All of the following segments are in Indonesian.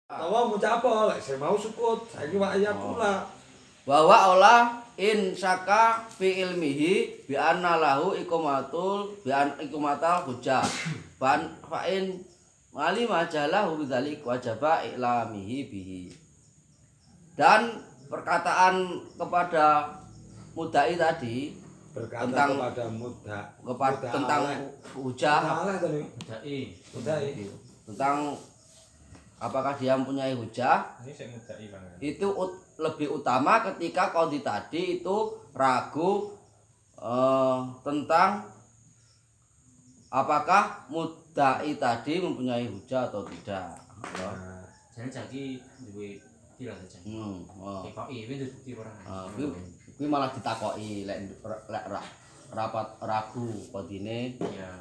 Tawa mucapo lek saya mau sukut saiki wae pula. Bahwa olah in syaka fi ilmihi bi anna lahu ikumatal hujjah ban fa in mali majalahu bidzalik wajaba ilamihi bihi. Dan perkataan kepada mudai tadi Berkata tentang kepada muda tentang hujjah tentang apakah dia mempunyai hujah itu lebih utama ketika qadhi tadi itu ragu tentang apakah mudai tadi mempunyai hujah atau tidak. Jadi jadi duwe bukti lah saja. Dikoki wis bukti ora. Kuwi malah ditakoki lek rapat ragu qadhine. Iya.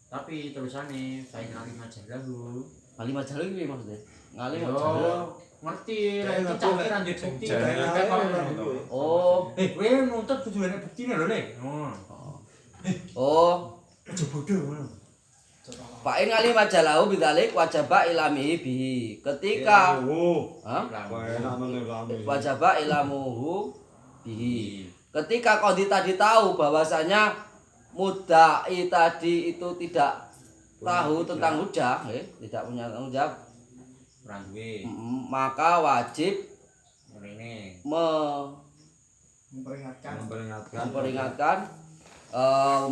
Tapi terusane fain alim majalah lu. Alim majalah iki maksudnya. Ngalim Yo, majalah. ngerti lek iki cakir lanjut bukti. Oh, kowe nuntut kudu ana buktine lho, Nek. Oh, Aja bodoh ngono. Pak in alim majalahu bidzalik wajaba ilamihi bihi. Ketika wajaba ilamuhu bihi. Ketika qadhi tadi tahu bahwasanya mudai tadi itu tidak tahu tentang hujah, tidak punya tanggung jawab, Ora duwe. maka wajib Ngene. memperingatkan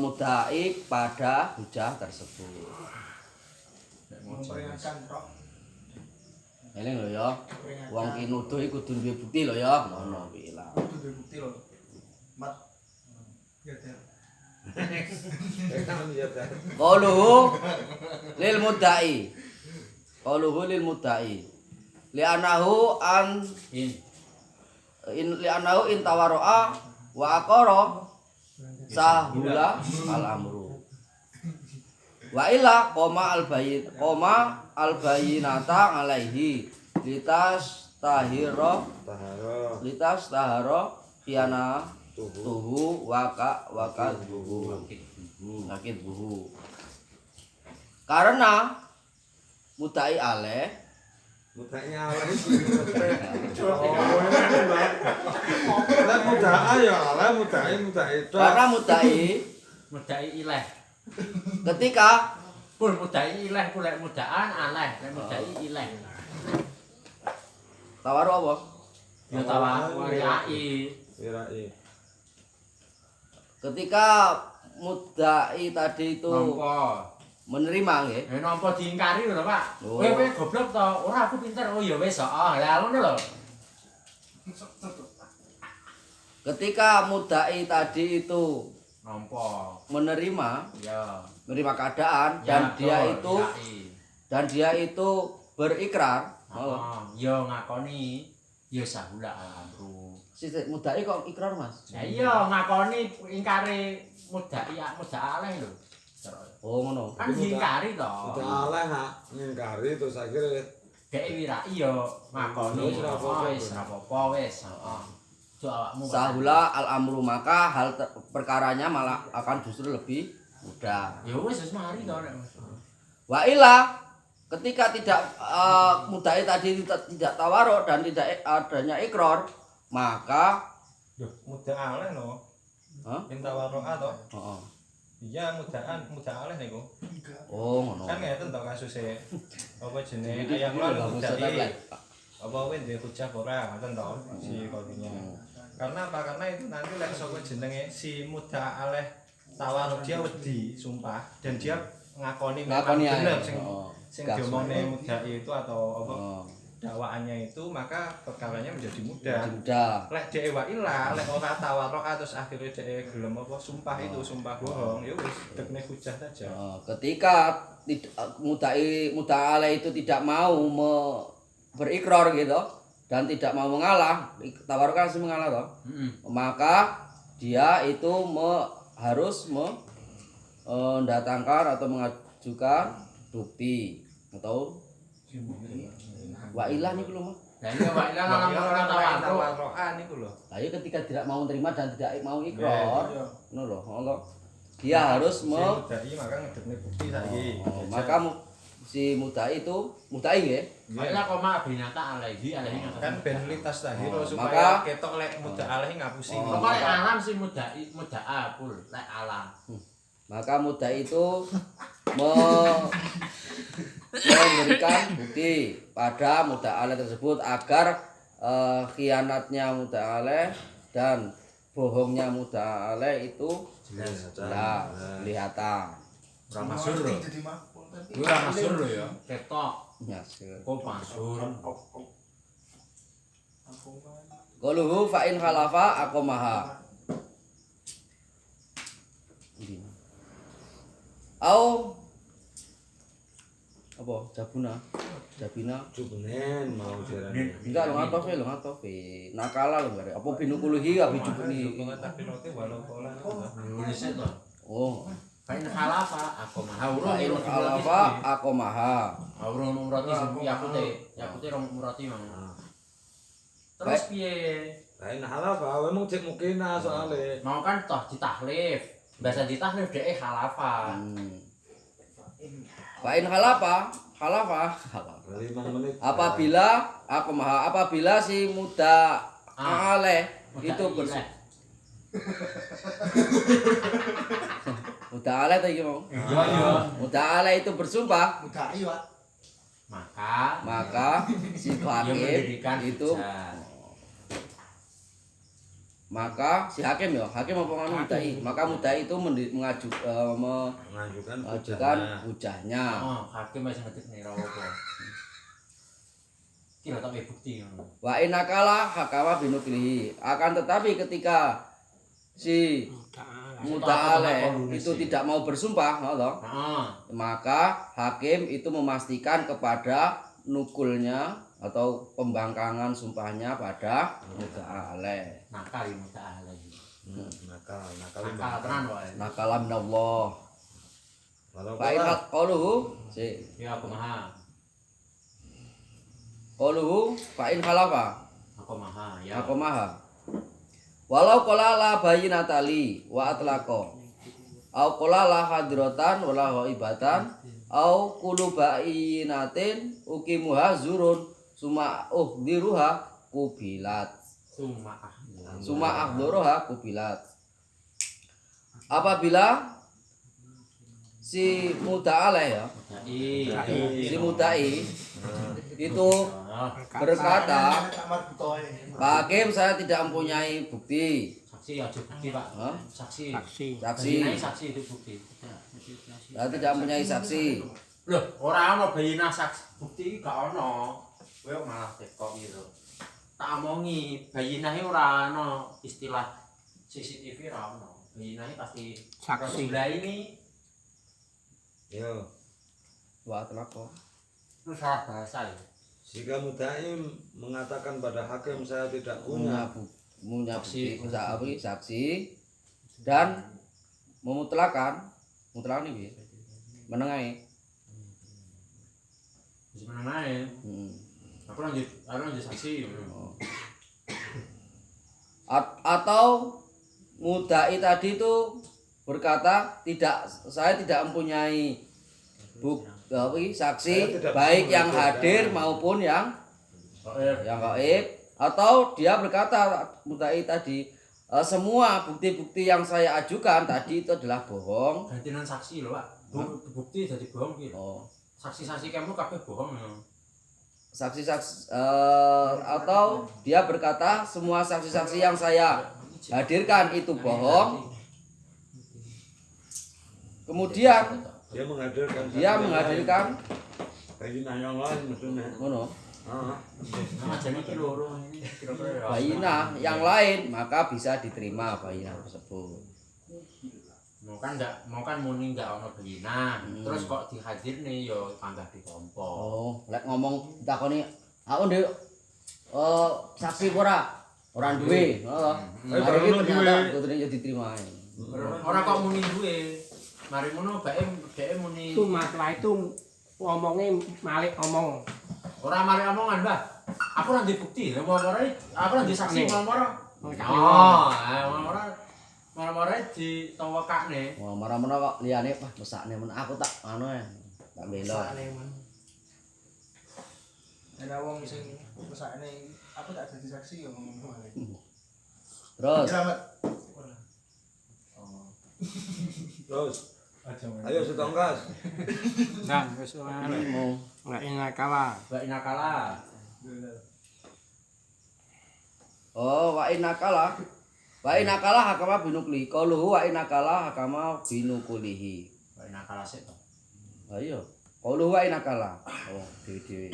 mudai pada hujah tersebut. Ini lho ya, wong ki nuduh iku kudu duwe bukti lho ya, ngono kuwi lah. Kudu duwe bukti lho. Mat. Ya, Der. Qauluhu lil mudai li'anahu an in tawaro'a wa aqara sahula al amru wa illa qoma al bayinata alaihi litas tahara kiana tuhu waka buhu nakit buhu. Karena mudai aleh Mudanya aleh Lah mudaa ya aleh mudai itu. karena mudai Mudai ileh. ketika Pun mudai ileh pun lek mudaan aleh, lek mudai ileh. tawaru apa? Ya tawaru riai. Wirai. Ketika mudai tadi itu Nampa. menerima nggih. Nampa diingkari lho, Pak. Oh. Kowe goblok to? Ora aku pinter. Oh ya wis, heeh. Lah ngono lho. Ketika mudai tadi itu Nampa. menerima keadaan Ya, dan dia itu berikrar, ya ngakoni ya sahula amru. sithik mudai kok ikrar Mas? Ya iya ngakoni ingkare mudai aleh lho. Oh ngono. Kan diingkari to. Udah aleh ngingkari terus akhirnya Dek wirai ya ngakoni. Wis ora apa-apa. Wis ora apa-apa wis, heeh. Jo awakmu. Sahula al amru maka perkaranya malah akan justru lebih mudah. Ya wis mari to nek. Wa illa ketika tidak mudai tadi tidak tawaruk dan tidak adanya ikrar, maka Muda aleh no. Hah? Minta waro'a to. Heeh. Iya muda aleh niku. Oh ngono. Kan ngeten to kasuse. Apa jenenge Jadi ayam ini lan lah, mudai. Ustaz. Apa wis duwe hujah ora ngoten to si kopinya. Karena apa? Karena itu nanti lek saka jenenge si muda aleh tawaruk dia wedi sumpah dan dia ngakoni Ngakoni bener ae. sing diomongne mudai itu atau apa Oh, dakwaannya itu maka perkaranya menjadi mudah. mudah. Lek dhek wa ilah, lek ora tawarok terus akhirnya dhek gelem apa sumpah itu sumpah bohong, ya wis dekne hujah saja. Ketika mudai itu tidak mau berikrar gitu dan tidak mau mengalah, tawaruk kan harus mengalah toh. Maka dia itu harus mendatangkan atau mengajukan bukti atau wa ilah niku lho Mas. Lah iya wae lah nang tawaruk. Niku lho. Lah ya ketika tidak mau menerima dan tidak mau ikrar, ngono lho. Dia harus Dai maka ngedekne bukti saiki. maka si mudai nggih. Makanya koma binata alaihi Kan ben lintas tahiro Oh, supaya maka- ketok lek muda alih ngapusi. Oh. pokoknya alam si mudaa pul lek alam. Maka mudai itu memberikan bukti pada muda'aleh tersebut agar khianatnya muda'aleh dan bohongnya muda'aleh itu Jelas. kelihatan. Ora masyhur lho. Kuwi ora masyhur lho ya. Ketok Ya, kok masyhur. qaluhu fa in khalafa aqamaha. Au apa Jabina Jubunen mau jarane. enggak lo ngatofe nakala lo bare apa binukuluhi abi jubuni Hubungan takirote walau pola. Nulis to. oh Kain khalafa aku mah urung fa in khalafa aqamaha. urung murati yakute rong murati mang. Terus piye? Lain halafa, we mung cek mukina soalnya. Mau kan toh ditahlif. Bahasa ditahlif dhek khalafa. Fa in khalafa 5 menit. apabila si muda aleh itu muda aleh tadi mau muda aleh itu bersumpah maka si hakim itu maka si hakim apa nganu mudai maka mudai itu mengajukan hujahnya. Oh, hakim wis ngetik nih apa. Kira tak bukti ngono. Wa inakala hakama binuklihi akan tetapi ketika si muda'aleh itu tidak mau bersumpah maka hakim itu memastikan kepada nukulnya atau pembangkangan sumpahnya pada muda'aleh. Nakal lagi. Nakal Nakal tenan wae. Nakalam minallah. Walau Fa in qaluhu si Ya aku maha. qaluhu fa in khalafa Aku maha ya. aku maha. Walau qala la bayyinatali wa atlaqa. Au qala la hadratan wala ghaibatan au qulu bayyinatin ukimuha zurun suma diruha kubilat. Suma ahdoroha kubilat. Apabila si muda'aleh ya, si mudai itu berkata, Pak Hakim saya tidak mempunyai bukti. Saksi aja bukti Pak. Hah? Saksi. Saksi itu bukti. Saya tidak mempunyai saksi. Loh, ora ono bayinah saksi bukti gak ono. Kowe malah tekok gitu. Tak omongi, bayinahe ora ono istilah CCTV ora ono. Bayinahe pasti saksi. Sebelah ini yo, Wa atlaqo. itu salah bahasa ya. jika mudai mengatakan pada hakim saya tidak punya Punya bukti saksi dan memutlakan ini menengahi. Wis meneng ae. Aku lanjut saksi. Atau mudai tadi itu berkata saya tidak mempunyai saksi baik yang hadir maupun yang gaib atau dia berkata mudai tadi semua bukti-bukti yang saya ajukan tadi itu adalah bohong. Gantian saksi lho Pak. Bukti jadi bohong gitu. Saksi-saksi kamu kabeh bohong ya. Saksi-saksi atau dia berkata semua saksi-saksi yang saya hadirkan itu bohong. Kemudian dia menghadirkan bayinah yang lain maksudnya. Jadi iki loro ini kira-kira ya. Bayinah yang lain maka bisa diterima bayinah tersebut. Mau kan muni enggak ono bayinah. Terus kok dihadirne yo panggah ditompo. Oh, lek ngomong takoni aku ndek saksi ora duwe. Heeh. Mari ternyata putune yo diterima ae. Ora kok muni duwe. Mari ngono bae muni. Itu masalah itu ngomongnya malik omong. Ora mari omongan, Mbah. Aku ora ndek bukti. Aku ora ndek saksi moro-moro. Moro-moro ditawakane. Wah, marah-marah kok liyane mesakne men aku tak anu ya. tak belok. Ada wong sing mesakne aku tak dadi saksi ya ngono wae. Terus Terus. Aja Ayo setongkas. Nah, wis wae. mau Enggak enak kalah. Mbak Inakala. oh wa inakala hakama binukli qaluhu wa inakala hakama binukulihi. Mbak Inakala sik to. Ayo qaluhu wa inakala oh dewe-dewe.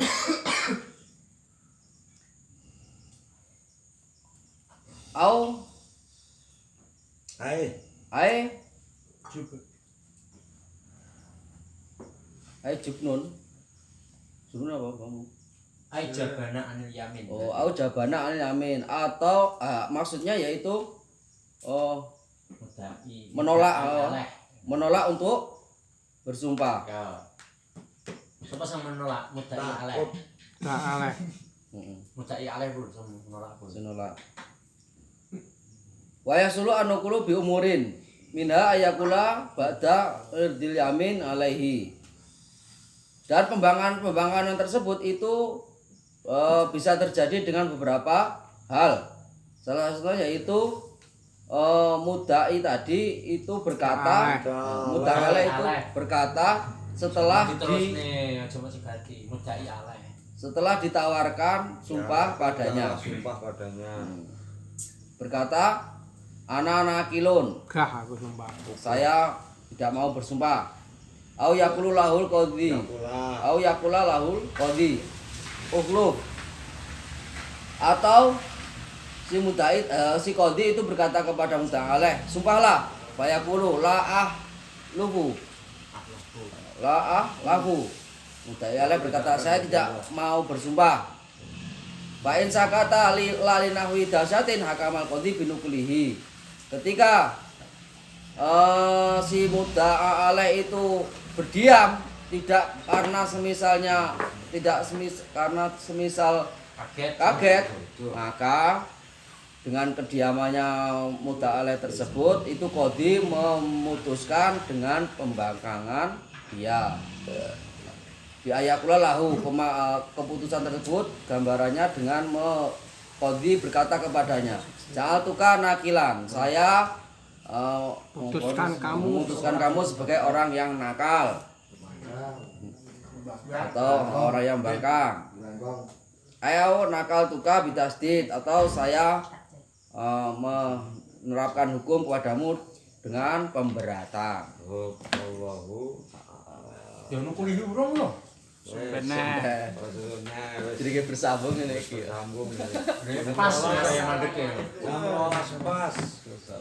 Au Ae. Ai jubnun. Jubnun apa kamu? Ai jabana anil yamin. Oh, au jabana anil yamin atau maksudnya yaitu Mudai. menolak Aleh. menolak untuk bersumpah. Ya. Siapa yang menolak mudai aleh? Enggak aleh. Heeh, Mudai aleh pun sama menolak pun. menolak. Wa yasulu anukulu bi umurin minha ayakula ba'da irdil yamin alaihi. Dan pembangunan tersebut itu bisa terjadi dengan beberapa hal. Salah satunya yaitu mudai tadi itu berkata, mudai itu berkata setelah coba ganti mudai aleh. setelah ditawarkan sumpah padanya. Sumpah padanya. Berkata, ana kilun, Gah aku sumpah. saya tidak mau bersumpah. Au yaqulu lahul qadhi. Pula. Au yaqula lahul qadhi. Ukhluf. Atau si mudai si qadhi itu berkata kepada mudai alaih, sumpahlah. Fa yaqulu la luhu. La lahu. Mudai alaih berkata, saya tidak mau bersumpah. Fa in sakata lalinahwi dasatin hakamal qadhi binukulihi. Ketika si mudda'a alaih itu berdiam, tidak karena semisal kaget, maka dengan kediamannya mudda'a alaih tersebut itu qadhi memutuskan dengan pembangkangan dia. Di ayakula lahu keputusan tersebut gambarannya dengan qadhi berkata kepadanya, ja'altuka nakilan, saya memutuskan kamu sebagai orang yang nakal atau orang yang bangkang. Ayo nakal tuka bitasdid, atau saya menerapkan hukum kepadamu dengan pemberatan. Allahu Ya nukuli urung lho. Benar. Jadi kayak bersambung ini. Sambung. Pas ya mandek ya. Pas.